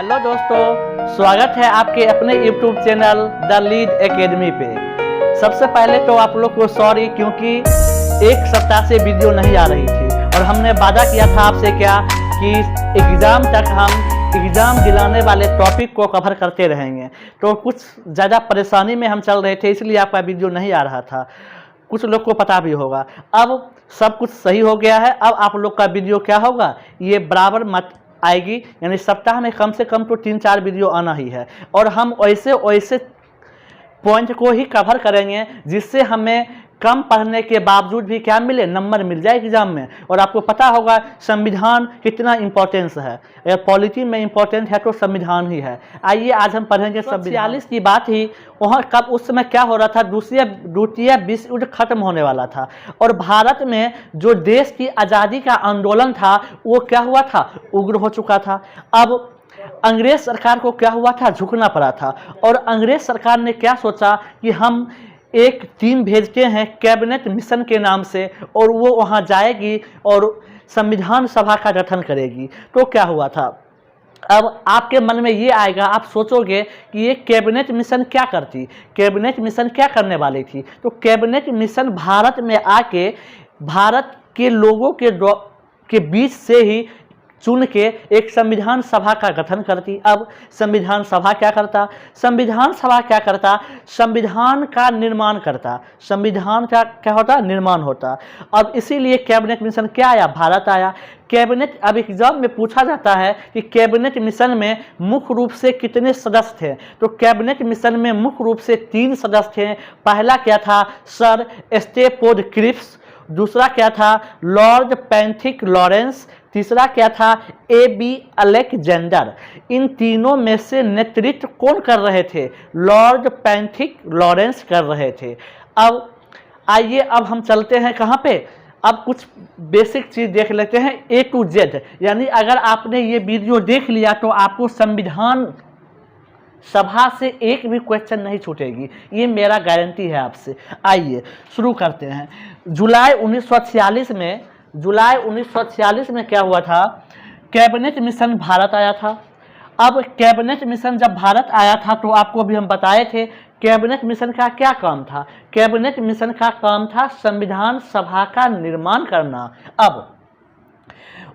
Hello दोस्तों, स्वागत है आपके अपने YouTube channel the lead academy पे। सबसे पहले तो आप लोग को सॉरी, क्योंकि एक सप्ताह से वीडियो नहीं आ रही थी और हमने वादा किया था आपसे क्या कि एग्ज़ाम तक हम एग्ज़ाम दिलाने वाले टॉपिक को कवर करते रहेंगे। तो कुछ ज़्यादा परेशानी में हम चल रहे थे, इसलिए आपका वीडियो नहीं आ रहा था। कुछ लोग को पता भी होगा। अब सब कुछ सही हो गया है। अब आप लोग का वीडियो क्या होगा, ये बराबर मत आएगी, यानी सप्ताह में कम से कम तो 3-4 वीडियो आना ही है। और हम वैसे पॉइंट को ही कवर करेंगे जिससे हमें कम पढ़ने के बावजूद भी क्या मिले, नंबर मिल जाए एग्जाम में। और आपको पता होगा संविधान कितना इम्पोर्टेंस है। अगर पॉलिटी में इम्पोर्टेंट है तो संविधान ही है। आइए आज हम पढ़ेंगे संविधान। 46 की बात ही वहाँ कब, उस समय क्या हो रहा था, द्वितीय विश्व युद्ध खत्म होने वाला था और भारत में जो देश की आज़ादी का आंदोलन था वो क्या हुआ था, उग्र हो चुका था। अब अंग्रेज सरकार को क्या हुआ था, झुकना पड़ा था। और अंग्रेज सरकार ने क्या सोचा कि हम एक टीम भेजते हैं कैबिनेट मिशन के नाम से, और वो वहाँ जाएगी और संविधान सभा का गठन करेगी। तो क्या हुआ था, अब आपके मन में ये आएगा, आप सोचोगे कि ये कैबिनेट मिशन क्या करती, कैबिनेट मिशन क्या करने वाली थी। तो कैबिनेट मिशन भारत में आके भारत के लोगों के बीच से ही चुन के एक संविधान सभा का गठन करती। अब संविधान सभा क्या करता, संविधान सभा क्या करता, संविधान का निर्माण करता। संविधान का क्या होता, निर्माण होता। अब इसीलिए कैबिनेट मिशन क्या आया, भारत आया। कैबिनेट, अब एग्जाम में पूछा जाता है कि कैबिनेट मिशन में मुख्य रूप से कितने सदस्य थे। तो कैबिनेट मिशन में मुख्य रूप से 3 सदस्य थे। पहला क्या था, सर स्टेफोर्ड क्रिप्स। दूसरा क्या था, लॉर्ड पैंथिक लॉरेंस। तीसरा क्या था, A.B. अलेक्जेंडर। इन तीनों में से नेतृत्व कौन कर रहे थे, लॉर्ड पैंथिक लॉरेंस कर रहे थे। अब आइए, अब हम चलते हैं कहाँ पे, अब कुछ बेसिक चीज़ देख लेते हैं A to Z। यानी अगर आपने ये वीडियो देख लिया तो आपको संविधान सभा से एक भी क्वेश्चन नहीं छूटेगी, ये मेरा गारंटी है आपसे। आइए शुरू करते हैं। जुलाई 1946 में क्या हुआ था, कैबिनेट मिशन भारत आया था। अब कैबिनेट मिशन जब भारत आया था तो आपको भी हम बताए थे कैबिनेट मिशन का क्या काम था। कैबिनेट मिशन का काम था संविधान सभा का निर्माण करना। अब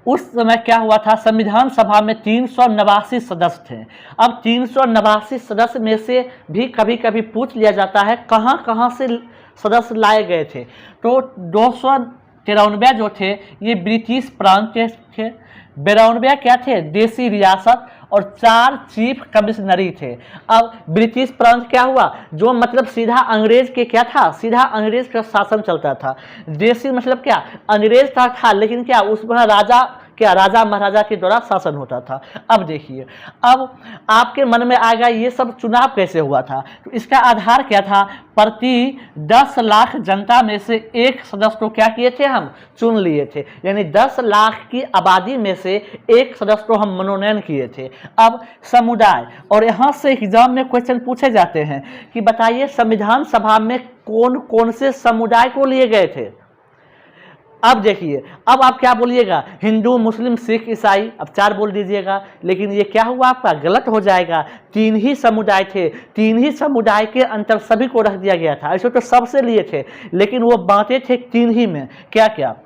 उस समय क्या हुआ था, संविधान सभा में 389 सदस्य थे। अब 389 सदस्य में से भी कभी कभी पूछ लिया जाता है कहाँ कहाँ से सदस्य लाए गए थे। तो 293 जो थे ये ब्रिटिश प्रांत के थे, 92 क्या थे, देसी रियासत, और 4 चीफ कमिश्नरी थे। अब ब्रिटिश प्रांत क्या हुआ, जो मतलब सीधा अंग्रेज के क्या था, सीधा अंग्रेज का शासन चलता था। देसी मतलब क्या, अंग्रेज था लेकिन क्या उसमें राजा महाराजा के द्वारा शासन होता था। अब देखिए, अब आपके मन में आएगा ये सब चुनाव कैसे हुआ था। तो इसका आधार क्या था, प्रति 10 लाख जनता में से एक सदस्य को क्या किए थे, हम चुन लिए थे। यानी 10 लाख की आबादी में से एक सदस्य को हम मनोनयन किए थे। अब समुदाय, और यहाँ से एग्जाम में क्वेश्चन पूछे जाते हैं कि बताइए संविधान सभा में कौन कौन से समुदाय को लिए गए थे। अब देखिए, अब आप क्या बोलिएगा, हिंदू, मुस्लिम, सिख, ईसाई। अब 4 बोल दीजिएगा, लेकिन ये क्या हुआ आपका, गलत हो जाएगा। 3 ही समुदाय थे, 3 ही समुदाय के अंतर सभी को रख दिया गया था। ऐसे तो सबसे लिए थे, लेकिन वो बांटे थे 3 ही में। क्या क्या,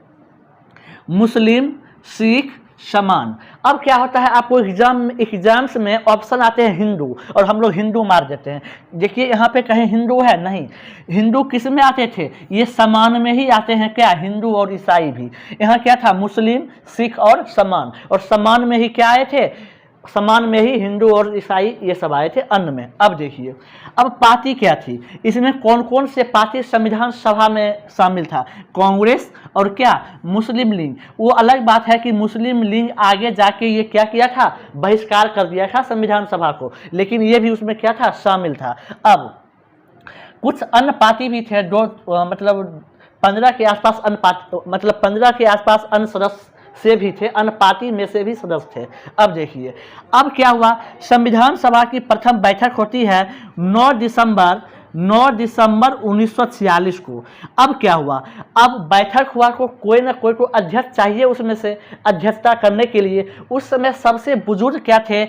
मुस्लिम, सिख, समान। अब क्या होता है, आपको एग्जाम्स में ऑप्शन आते हैं हिंदू, और हम लोग हिंदू मार देते हैं। देखिए यहाँ पे कहीं हिंदू है, नहीं। हिंदू किस में आते थे, ये समान में ही आते हैं, क्या, हिंदू और ईसाई भी। यहाँ क्या था, मुस्लिम, सिख और समान, और समान में ही क्या आए थे, समान में ही हिंदू और ईसाई ये सब आए थे अन्न में। अब देखिए, अब पार्टी क्या थी, इसमें कौन कौन से पार्टी संविधान सभा में शामिल था, कांग्रेस और क्या, मुस्लिम लीग। वो अलग बात है कि मुस्लिम लीग आगे जाके ये क्या किया था, बहिष्कार कर दिया था संविधान सभा को, लेकिन ये भी उसमें क्या था, शामिल था। अब कुछ अन्य पार्टी भी थे, जो मतलब 15 के आसपास अन्य पार्टी, मतलब 15 के आसपास अन्य सदस्य से भी थे, अन्य पार्टी में से भी सदस्य थे। अब देखिए, अब क्या हुआ, संविधान सभा की प्रथम बैठक होती है 9 दिसंबर 1946 को। अब क्या हुआ, अब बैठक हुआ को कोई ना कोई को अध्यक्ष चाहिए उसमें से अध्यक्षता करने के लिए। उस समय सबसे बुजुर्ग क्या थे,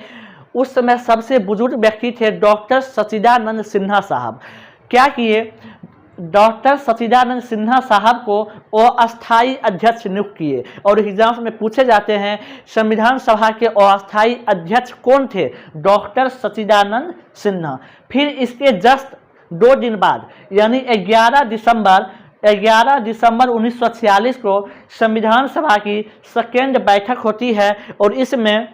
उस समय सबसे बुजुर्ग व्यक्ति थे डॉक्टर सच्चिदानंद सिन्हा साहब। क्या किए, डॉक्टर सच्चिदानंद सिन्हा साहब को वो अस्थायी अध्यक्ष नियुक्त किए। और एग्जाम्स में पूछे जाते हैं संविधान सभा के अस्थायी अध्यक्ष कौन थे, डॉक्टर सच्चिदानंद सिन्हा। फिर इसके जस्ट 2 दिन बाद यानी 11 दिसंबर 1946 को संविधान सभा की सेकेंड बैठक होती है और इसमें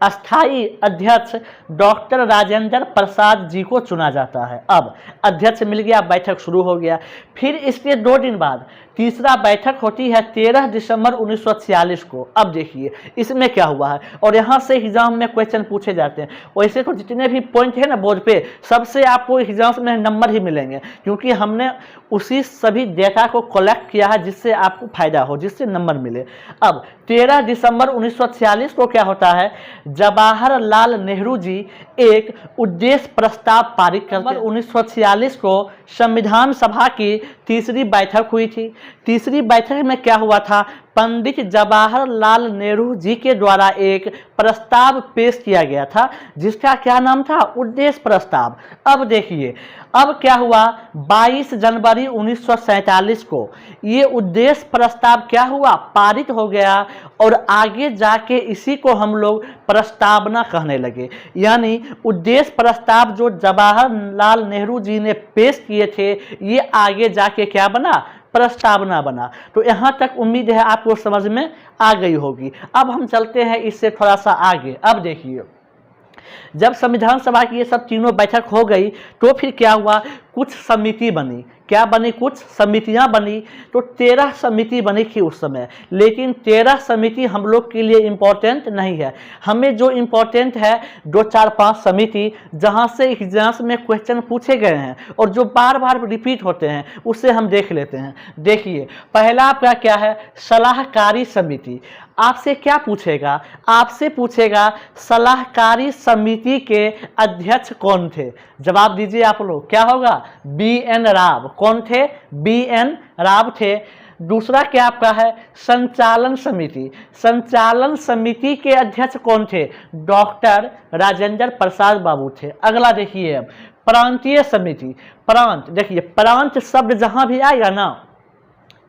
अस्थायी अध्यक्ष डॉक्टर राजेंद्र प्रसाद जी को चुना जाता है। अब अध्यक्ष मिल गया, बैठक शुरू हो गया। फिर इसके 2 दिन बाद तीसरा बैठक होती है 13 दिसंबर 1946 को। अब देखिए इसमें क्या हुआ है, और यहाँ से एग्जाम में क्वेश्चन पूछे जाते हैं। वैसे तो जितने भी पॉइंट है ना बोर्ड पे, सबसे आपको एग्जाम में नंबर ही मिलेंगे, क्योंकि हमने उसी सभी डेटा को कलेक्ट किया है जिससे आपको फायदा हो, जिससे नंबर मिले। अब 13 दिसंबर 1946 को क्या होता है, जवाहरलाल नेहरू जी एक उद्देश्य प्रस्ताव पारित करते हैं। 1946 को संविधान सभा की तीसरी बैठक हुई थी। तीसरी बैठक में क्या हुआ था, पंडित जवाहरलाल नेहरू जी के द्वारा एक प्रस्ताव पेश किया गया था जिसका क्या नाम था, उद्देश्य प्रस्ताव। अब देखिए अब क्या हुआ, 22 जनवरी 1947 को ये उद्देश्य प्रस्ताव क्या हुआ, पारित हो गया और आगे जाके इसी को हम लोग प्रस्तावना कहने लगे। यानी उद्देश्य प्रस्ताव जो जवाहरलाल नेहरू जी ने पेश किए थे ये आगे जाके क्या बना, प्रस्तावना बना। तो यहाँ तक उम्मीद है आपको समझ में आ गई होगी। अब हम चलते हैं इससे थोड़ा सा आगे। अब देखिए जब संविधान सभा की ये सब तीनों बैठक हो गई तो फिर क्या हुआ, कुछ समिति बनी। क्या बनी, कुछ समितियां बनी। तो 13 समिति बनी थी उस समय, लेकिन 13 समिति हम लोग के लिए इम्पोर्टेंट नहीं है। हमें जो इम्पोर्टेंट है 2, 4, 5 समिति जहां से एग्जाम्स में क्वेश्चन पूछे गए हैं और जो बार बार रिपीट होते हैं उसे हम देख लेते हैं। देखिए पहला आपका क्या है, सलाहकारी समिति। आपसे क्या पूछेगा, आपसे पूछेगा सलाहकारी समिति के अध्यक्ष कौन थे। जवाब दीजिए आप लोग, क्या होगा, BN राव। कौन थे, BN राव थे। दूसरा क्या आपका है, संचालन समिति। संचालन समिति के अध्यक्ष कौन थे, डॉक्टर राजेंद्र प्रसाद बाबू थे। अगला देखिए प्रांतीय समिति। प्रांत, देखिए प्रांत शब्द जहां भी आएगा ना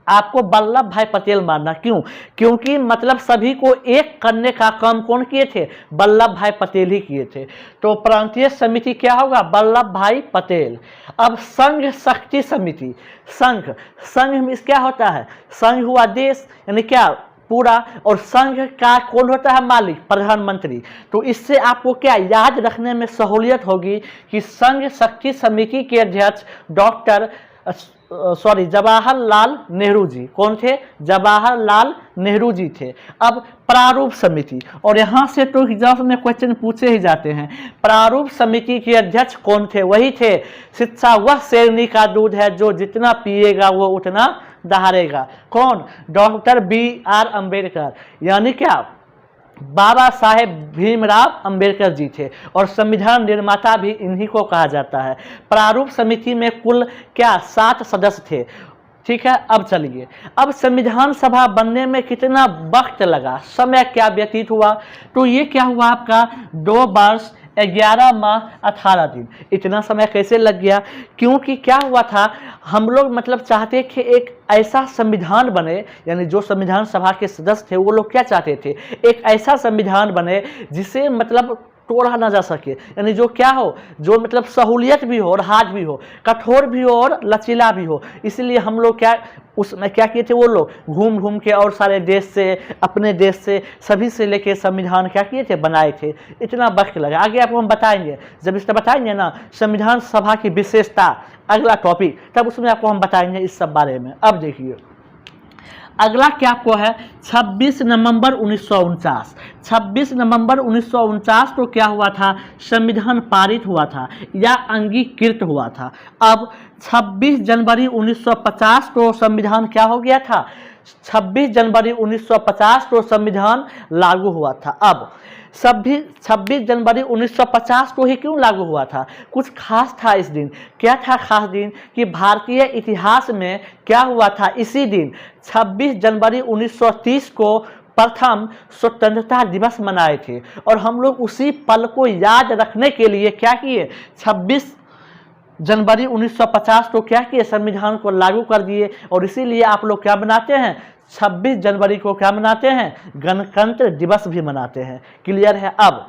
आपको वल्लभ भाई पटेल मानना। क्यों, क्योंकि मतलब सभी को एक करने का काम कौन किए थे, वल्लभ भाई पटेल ही किए थे। तो प्रांतीय समिति क्या होगा, वल्लभ भाई पटेल। अब संघ शक्ति समिति। संघ, संघ में क्या होता है, संघ हुआ देश यानी क्या पूरा, और संघ का कौन होता है मालिक, प्रधानमंत्री। तो इससे आपको क्या याद रखने में सहूलियत होगी कि संघ शक्ति समिति के अध्यक्ष डॉक्टर जवाहरलाल नेहरू जी कौन थे, जवाहरलाल नेहरू जी थे। अब प्रारूप समिति, और यहाँ से तो एग्जाम में क्वेश्चन पूछे ही जाते हैं। प्रारूप समिति के अध्यक्ष कौन थे, वही थे शिक्षा वह शेरनी का दूध है जो जितना पिएगा वो उतना दहाड़ेगा। कौन, डॉक्टर BR अम्बेडकर, यानी क्या बाबा साहेब भीमराव अंबेडकर जी थे, और संविधान निर्माता भी इन्हीं को कहा जाता है। प्रारूप समिति में कुल क्या 7 सदस्य थे। ठीक है, अब चलिए, अब संविधान सभा बनने में कितना वक्त लगा, समय क्या व्यतीत हुआ, तो ये क्या हुआ आपका 2 वर्ष 11 माह 18 दिन। इतना समय कैसे लग गया, क्योंकि क्या हुआ था, हम लोग मतलब चाहते थे एक ऐसा संविधान बने, यानी जो संविधान सभा के सदस्य थे वो लोग क्या चाहते थे, एक ऐसा संविधान बने जिसे मतलब तोड़ा ना जा सके, यानी जो क्या हो, जो मतलब सहूलियत भी हो और हार्ड भी हो, कठोर भी हो और लचीला भी हो। इसलिए हम लोग क्या उसमें क्या किए थे, वो लोग घूम घूम के और सारे देश से, अपने देश से, सभी से लेके संविधान क्या किए थे, बनाए थे। इतना वक्त लगा। आगे आपको हम बताएंगे, जब इसका बताएंगे ना संविधान सभा की विशेषता, अगला टॉपिक, तब उसमें आपको हम बताएंगे इस सब बारे में। अब देखिए अगला क्या आपको है, 26 नवंबर 1949। 26 नवंबर 1949 को क्या हुआ था, संविधान पारित हुआ था या अंगीकृत हुआ था। अब 26 जनवरी 1950 को संविधान क्या हो गया था, 26 जनवरी 1950 को संविधान लागू हुआ था। अब 26 जनवरी 1950 को ही क्यों लागू हुआ था, कुछ खास था इस दिन। क्या था खास दिन, कि भारतीय इतिहास में क्या हुआ था, इसी दिन 26 जनवरी 1930 को प्रथम स्वतंत्रता दिवस मनाए थे। और हम लोग उसी पल को याद रखने के लिए क्या किए, 26 जनवरी 1950 को क्या किए, संविधान को लागू कर दिए। और इसीलिए आप लोग क्या मनाते हैं, 26 जनवरी को क्या मनाते हैं, गणतंत्र दिवस भी मनाते हैं। क्लियर है। अब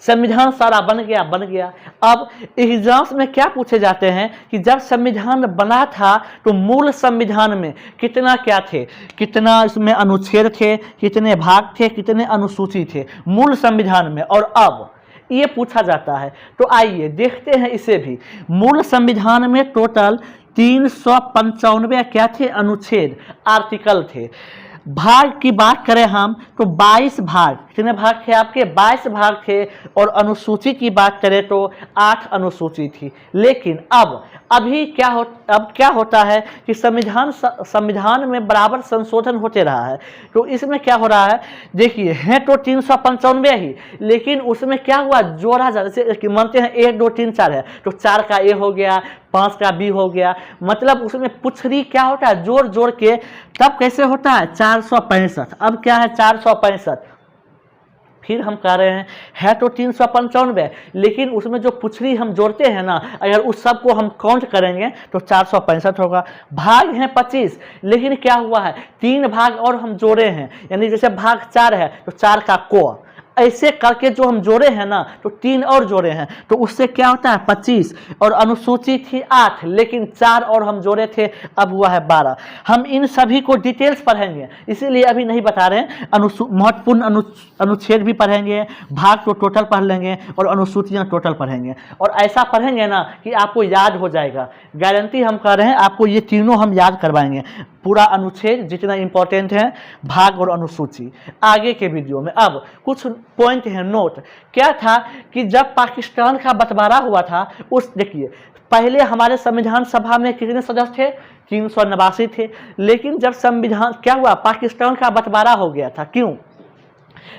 संविधान सारा बन गया। अब एग्जाम्स में क्या पूछे जाते हैं कि जब संविधान बना था तो मूल संविधान में कितना क्या थे, कितना इसमें अनुच्छेद थे, कितने भाग थे, कितने अनुसूची थे मूल संविधान में। और अब ये पूछा जाता है। तो आइए देखते हैं इसे भी। मूल संविधान में टोटल 395 क्या थे, अनुच्छेद, आर्टिकल थे। भाग की बात करें हम तो 22 भाग, कितने भाग थे आपके, 22 भाग थे। और अनुसूची की बात करें तो 8 अनुसूची थी। लेकिन अब क्या होता है कि संविधान में बराबर संशोधन होते रहा है। तो इसमें क्या हो रहा है, देखिए है तो 395 ही, लेकिन उसमें क्या हुआ, जोड़ा जा, जैसे मानते हैं 1 2 3 4 है तो 4 का ए हो गया, 5 का बी हो गया, मतलब उसमें पुछरी क्या होता है, जोड़ जोड़ के तब कैसे होता है 465। अब क्या है 465, फिर हम कह रहे हैं तो 395, लेकिन उसमें जो पुछड़ी हम जोड़ते हैं ना, अगर उस सब को हम काउंट करेंगे तो 465 होगा। भाग हैं 25, लेकिन क्या हुआ है 3 भाग और हम जोड़े हैं, यानी जैसे भाग 4 है तो 4 का को, ऐसे करके जो हम जोड़े हैं ना तो 3 और जोड़े हैं तो उससे क्या होता है 25। और अनुसूची थी 8, लेकिन 4 और हम जोड़े थे, अब हुआ है 12। हम इन सभी को डिटेल्स पढ़ेंगे, इसीलिए अभी नहीं बता रहे हैं। महत्वपूर्ण अनुच्छेद भी पढ़ेंगे, भाग तो टोटल पढ़ लेंगे और अनुसूचियां टोटल पढ़ेंगे। और ऐसा पढ़ेंगे ना कि आपको याद हो जाएगा, गारंटी हम कह रहे हैं, आपको ये तीनों हम याद करवाएंगे, पूरा अनुच्छेद जितना इंपॉर्टेंट है, भाग और अनुसूची, आगे के वीडियो में। अब कुछ पॉइंट है नोट। क्या था कि जब पाकिस्तान का बंटवारा हुआ था, उस देखिए पहले हमारे संविधान सभा में कितने सदस्य थे, 389 थे। लेकिन जब संविधान क्या हुआ, पाकिस्तान का बंटवारा हो गया था। क्यों,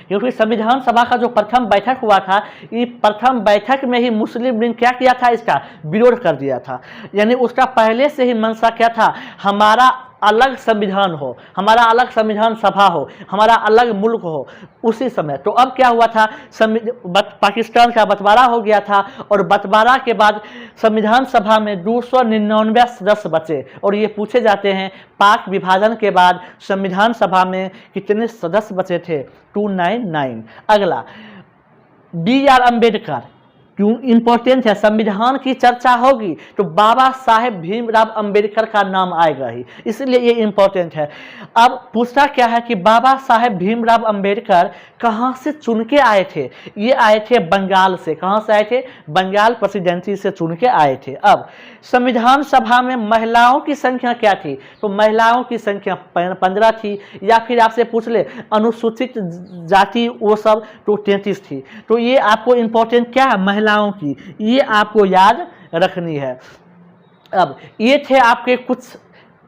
क्योंकि संविधान सभा का जो प्रथम बैठक हुआ था, ये प्रथम बैठक में ही मुस्लिम लीग क्या किया था, इसका विरोध कर दिया था। यानी उसका पहले से ही मंशा क्या था, हमारा अलग संविधान हो, हमारा अलग संविधान सभा हो, हमारा अलग मुल्क हो उसी समय। तो अब क्या हुआ था, पाकिस्तान का बंटवारा हो गया था और बंटवारा के बाद संविधान सभा में 299 सदस्य बचे। और ये पूछे जाते हैं पाक विभाजन के बाद संविधान सभा में कितने सदस्य बचे थे, 299। अगला BR अम्बेडकर, क्यों इंपॉर्टेंट है, संविधान की चर्चा होगी तो बाबा साहेब भीमराव अंबेडकर का नाम आएगा ही, इसलिए ये इंपॉर्टेंट है। अब पूछता क्या है कि बाबा साहेब भीमराव अंबेडकर कहाँ से चुन के आए थे, ये आए थे बंगाल से। कहाँ से आए थे, बंगाल प्रेसिडेंसी से चुन के आए थे। अब संविधान सभा में महिलाओं की संख्या क्या थी, तो महिलाओं की संख्या 15 थी। या फिर आपसे पूछ ले अनुसूचित जाति वो सब तो 33 थी। तो ये आपको इंपॉर्टेंट क्या है, महिलाओं की, ये आपको याद रखनी है। अब ये थे आपके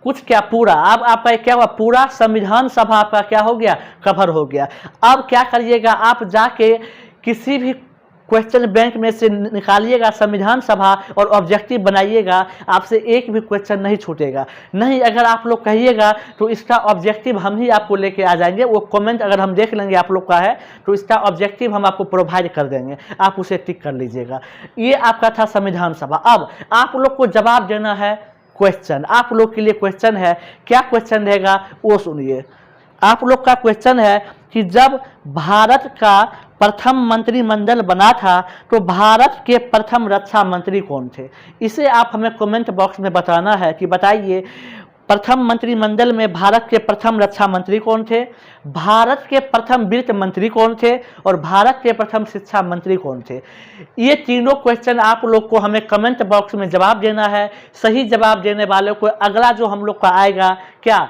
कुछ क्या पूरा, अब आपका क्या हुआ, पूरा संविधान सभा आपका क्या हो गया, कवर हो गया। अब क्या करिएगा, आप जाके किसी भी क्वेश्चन बैंक में से निकालिएगा संविधान सभा और ऑब्जेक्टिव बनाइएगा, आपसे एक भी क्वेश्चन नहीं छूटेगा। नहीं अगर आप लोग कहिएगा तो इसका ऑब्जेक्टिव हम ही आपको लेके आ जाएंगे, वो कमेंट अगर हम देख लेंगे आप लोग का है तो इसका ऑब्जेक्टिव हम आपको प्रोवाइड कर देंगे, आप उसे टिक कर लीजिएगा। ये आपका था संविधान सभा। अब आप लोग को जवाब देना है क्वेश्चन, आप लोग के लिए क्वेश्चन है। क्या क्वेश्चन रहेगा वो सुनिए। आप लोग का क्वेश्चन है कि जब भारत का प्रथम मंत्रिमंडल बना था तो भारत के प्रथम रक्षा मंत्री कौन थे। इसे आप हमें कमेंट बॉक्स में बताना है कि बताइए प्रथम मंत्रिमंडल में भारत के प्रथम रक्षा मंत्री कौन थे, भारत के प्रथम वित्त मंत्री कौन थे और भारत के प्रथम शिक्षा मंत्री कौन थे। ये तीनों क्वेश्चन आप लोग को हमें कमेंट बॉक्स में जवाब देना है। सही जवाब देने वालों को अगला जो हम लोग का आएगा क्या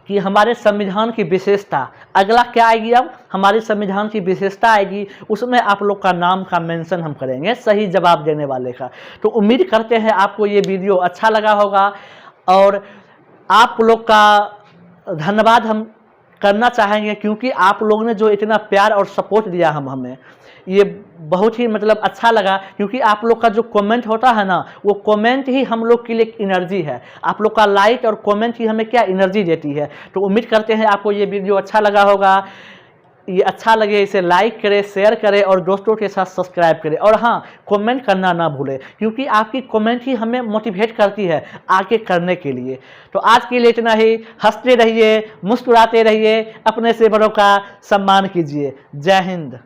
कि हमारे संविधान की विशेषता, अगला क्या आएगी, अब हमारे संविधान की विशेषता आएगी, उसमें आप लोग का नाम का मेंशन हम करेंगे सही जवाब देने वाले का। तो उम्मीद करते हैं आपको ये वीडियो अच्छा लगा होगा और आप लोग का धन्यवाद हम करना चाहेंगे, क्योंकि आप लोगों ने जो इतना प्यार और सपोर्ट दिया हमें, ये बहुत ही मतलब अच्छा लगा। क्योंकि आप लोग का जो कमेंट होता है ना, वो कमेंट ही हम लोग के लिए एक एनर्जी है। आप लोग का लाइक और कमेंट ही हमें क्या एनर्जी देती है। तो उम्मीद करते हैं आपको ये वीडियो अच्छा लगा होगा। ये अच्छा लगे इसे लाइक करें, शेयर करें और दोस्तों के साथ सब्सक्राइब करें। और हाँ, कमेंट करना ना भूलें, क्योंकि आपकी कमेंट ही हमें मोटिवेट करती है आगे करने के लिए। तो आज के लिए इतना ही। हंसते रहिए, मुस्कुराते रहिए, अपने से बड़ों का सम्मान कीजिए। जय हिंद।